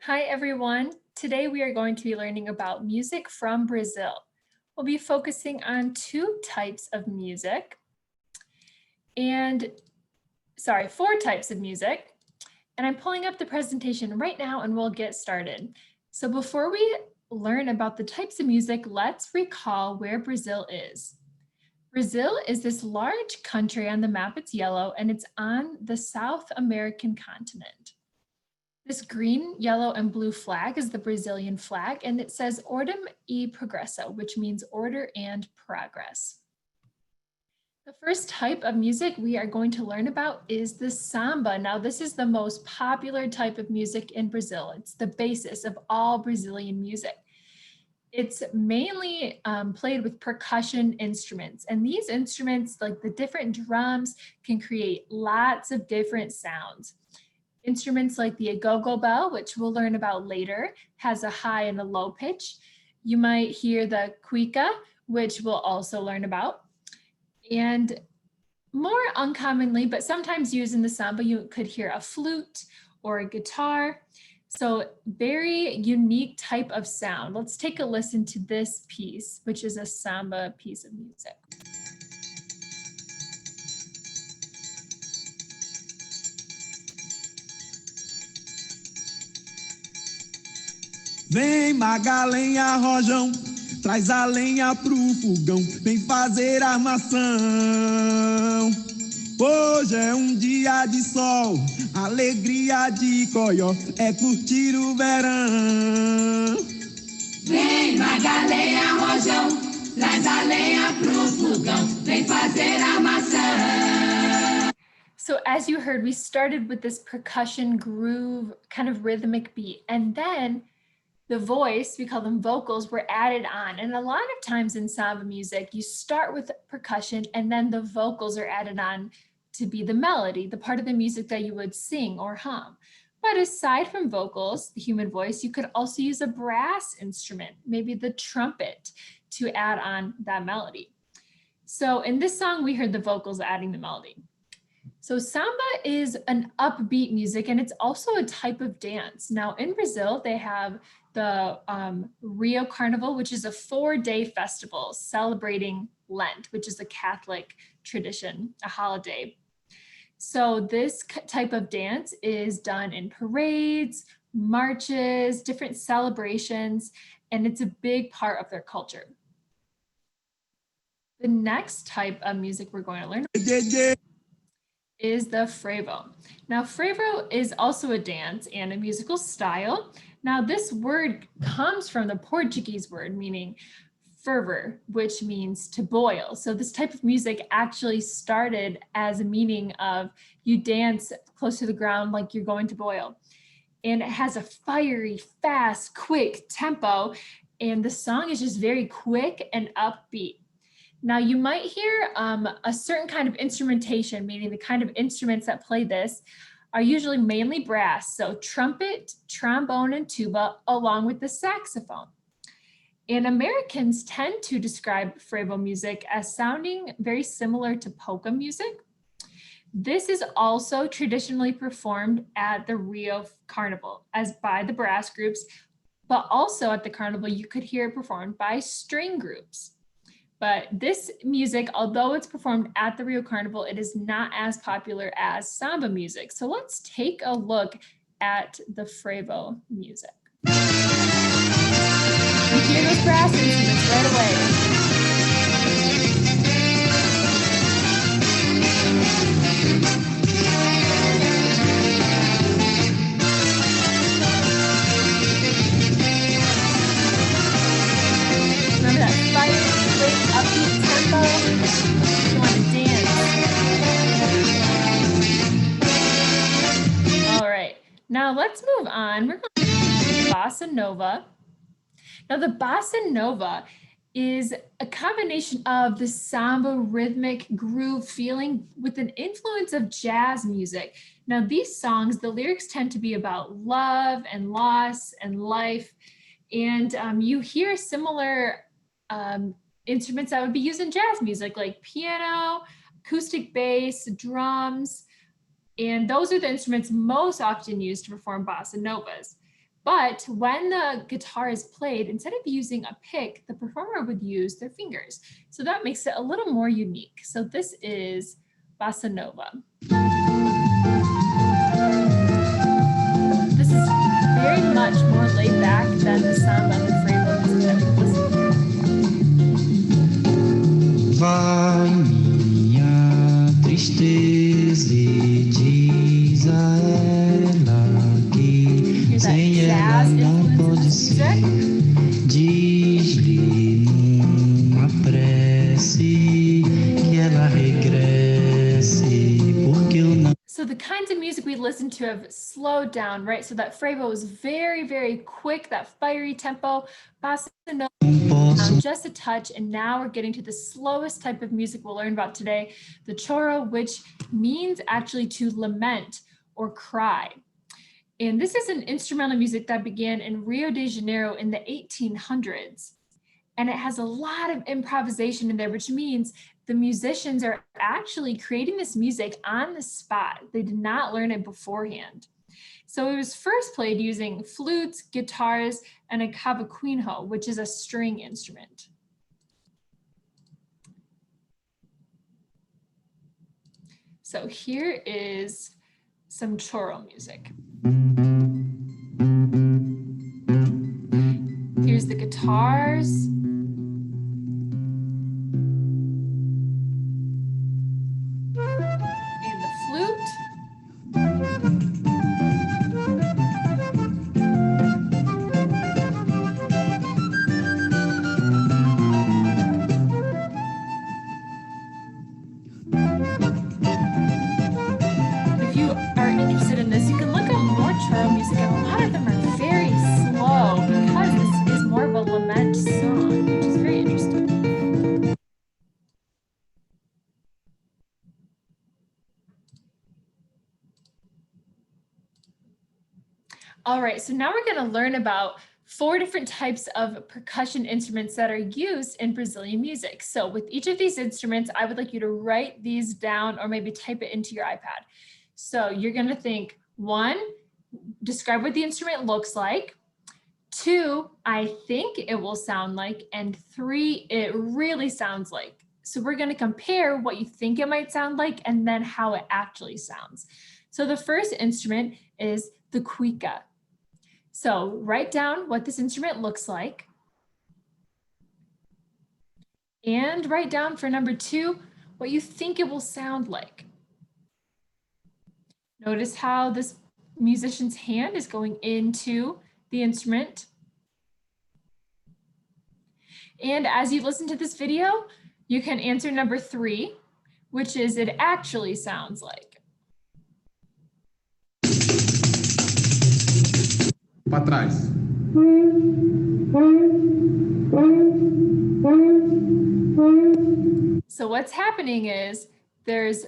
Hi everyone. Today we are going to be learning about music from Brazil. We'll be focusing on four types of music. And I'm pulling up the presentation right now and we'll get started. So before we learn about the types of music, let's recall where Brazil is. Brazil is this large country. On the map, it's yellow, and it's on the South American continent. This green, yellow, and blue flag is the Brazilian flag, and it says Ordem e Progresso, which means order and progress. The first type of music we are going to learn about is the samba. Now, this is the most popular type of music in Brazil. It's the basis of all Brazilian music. It's mainly played with percussion instruments, and these instruments, like the different drums, can create lots of different sounds. Instruments like the agogo bell, which we'll learn about later, has a high and a low pitch. You might hear the cuica, which we'll also learn about. And more uncommonly, but sometimes used in the samba, you could hear a flute or a guitar. So very unique type of sound. Let's take a listen to this piece, which is a samba piece of music. Vem Magalenha Rojão, traz a lenha pro fogão, vem fazer armação. Hoje é dia de sol, alegria de coió, é curtir o verão. Vem Magalenha Rojão, traz a lenha pro fogão, vem fazer armação. So as you heard, we started with this percussion groove, kind of rhythmic beat, and then the voice, we call them vocals, were added on. And a lot of times in samba music, you start with percussion and then the vocals are added on to be the melody, the part of the music that you would sing or hum. But aside from vocals, the human voice, you could also use a brass instrument, maybe the trumpet, to add on that melody. So in this song, we heard the vocals adding the melody. So samba is an upbeat music, and it's also a type of dance. Now in Brazil, they have the Rio Carnival, which is a 4-day festival celebrating Lent, which is a Catholic tradition, a holiday. So this type of dance is done in parades, marches, different celebrations, and it's a big part of their culture. The next type of music we're going to learn is the frevo. Now, frevo is also a dance and a musical style. Now, this word comes from the Portuguese word meaning fervor, which means to boil. So this type of music actually started as a meaning of you dance close to the ground like you're going to boil. And it has a fiery, fast, quick tempo, and the song is just very quick and upbeat. Now you might hear a certain kind of instrumentation, meaning the kind of instruments that play this are usually mainly brass, so trumpet, trombone, and tuba, along with the saxophone. And Americans tend to describe frevo music as sounding very similar to polka music. This is also traditionally performed at the Rio Carnival as by the brass groups, but also at the carnival you could hear it performed by string groups. But this music, although it's performed at the Rio Carnival, it is not as popular as samba music. So let's take a look at the frevo music. You hear those brass instruments right away. Remember that fire? Upbeat tempo, you want to dance. All right, now let's move on. We're going to bossa nova. Now the bossa nova is a combination of the samba rhythmic groove feeling with an influence of jazz music. Now these songs, the lyrics tend to be about love and loss and life, and you hear similar instruments that would be used in jazz music like piano, acoustic bass, drums, and those are the instruments most often used to perform bossa novas. But when the guitar is played, instead of using a pick, the performer would use their fingers. So that makes it a little more unique. So this is Bossa Nova. This is very much more laid back than the samba and the frevo music that we've listened to. Vai minha tristeza e diz a ela que sem ela não pode ser. Diz-lhe numa prece que ela regresse porque eu não. So the kinds of music we listen to have slowed down, right? So that frevo is very, very quick, that fiery tempo, bossa nova, just a touch. And now we're getting to the slowest type of music we'll learn about today, the choro, which means actually to lament or cry. And this is an instrumental music that began in Rio de Janeiro in the 1800s. And it has a lot of improvisation in there, which means the musicians are actually creating this music on the spot. They did not learn it beforehand. So it was first played using flutes, guitars, and a cavaquinho, which is a string instrument. So here is some choro music. Here's the guitars. And the flute. If you are interested in this, you can look up more choro music, and a lot of them are very slow because this is more of a lament song, which is very interesting. All right, so now we're going to learn about 4 different types of percussion instruments that are used in Brazilian music. So with each of these instruments, I would like you to write these down or maybe type it into your iPad. So you're going to think, 1, describe what the instrument looks like. 2, I think it will sound like. And 3, it really sounds like. So we're going to compare what you think it might sound like and then how it actually sounds. So the first instrument is the cuica. So write down what this instrument looks like. And write down for number 2, what you think it will sound like. Notice how this musician's hand is going into the instrument. And as you listen to this video, you can answer number 3, which is it actually sounds like. Para trás. So what's happening is there's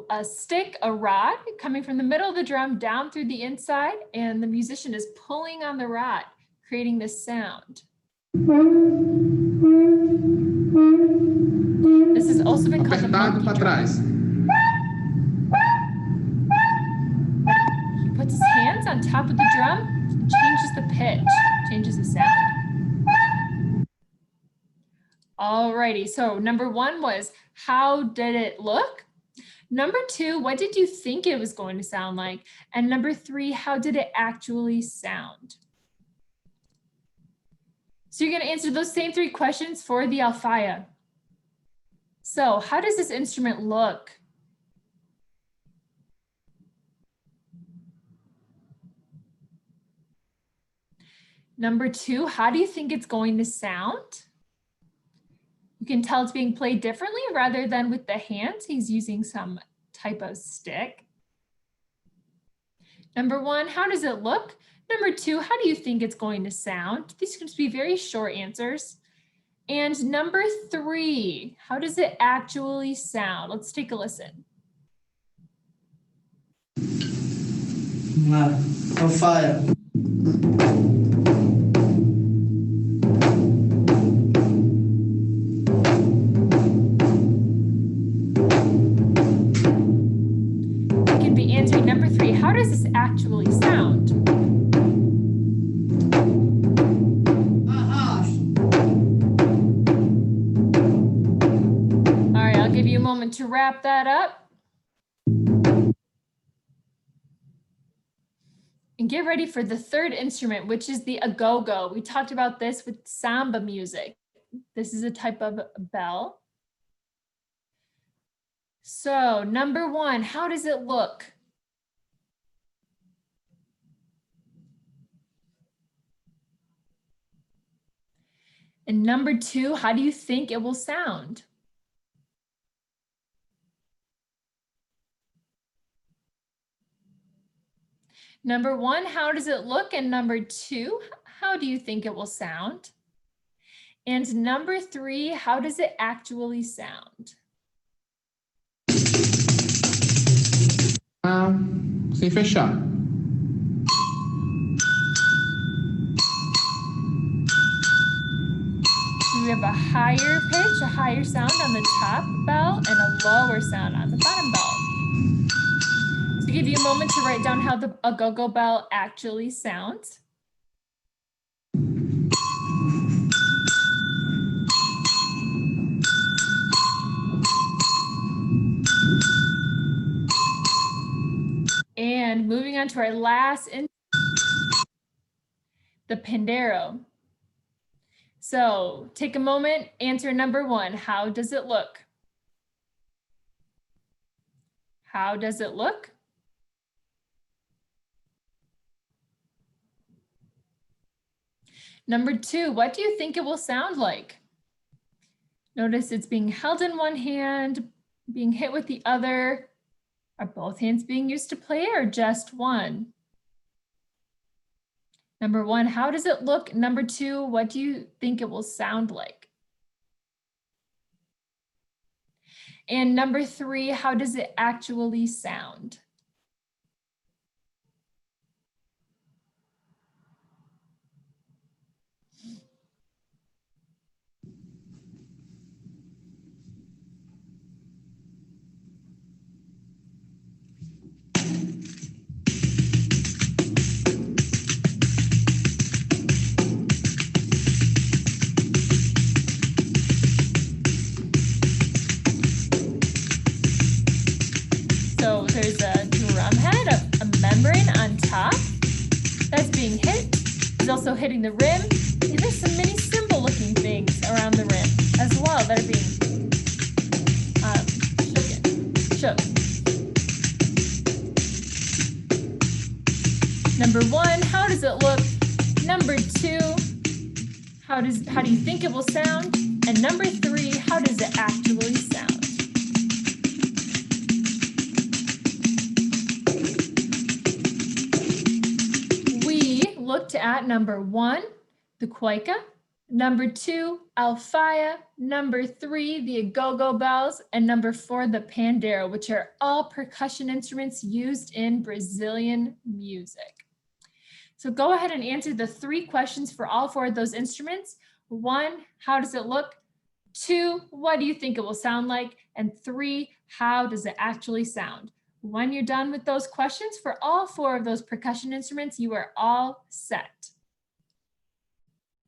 a stick, a rod coming from the middle of the drum down through the inside, and the musician is pulling on the rod, creating this sound. This has also been called the monkey drum. He puts his hands on top of the drum and changes the pitch, changes the sound. Alrighty, so number 1 was, how did it look? Number 2, what did you think it was going to sound like? And number 3, how did it actually sound? So you're going to answer those same 3 questions for the alfaia. So how does this instrument look? Number 2, how do you think it's going to sound? You can tell it's being played differently rather than with the hands. He's using some type of stick. Number 1, how does it look? Number 2, how do you think it's going to sound? These can just be very short answers. And number 3, how does it actually sound? Let's take a listen. Alfaia. We can be answering number 3, how does this actually sound? to wrap that up. And get ready for the third instrument, which is the agogo. We talked about this with samba music. This is a type of bell. So number one, how does it look? And number two, how do you think it will sound? Number one, how does it look? And number two, how do you think it will sound? And number three, how does it actually sound? Sem fechar. We have a higher pitch, a higher sound on the top bell, and a lower sound on the bottom bell. To give you a moment to write down how the agogo bell actually sounds. And moving on to our last instrument, the pandero. So take a moment, answer number one. How does it look? How does it look? Number two, what do you think it will sound like? Notice it's being held in one hand, being hit with the other. Are both hands being used to play or just one? Number one, how does it look? Number two, what do you think it will sound like? And number three, how does it actually sound? So there's a drum head, a membrane on top that's being hit. It's also hitting the rim. And there's some mini cymbal looking things around the rim as well that are being shook. Number one, how does it look? Number two, how do you think it will sound? And number three, how does it actually sound? Looked at number one, the cueca, number two, alfaya, number three, the agogo bells, and number four, the pandero, which are all percussion instruments used in Brazilian music. So go ahead and answer the three questions for all four of those instruments. One, how does it look? Two, what do you think it will sound like? And three, how does it actually sound? When you're done with those questions for all four of those percussion instruments, you are all set.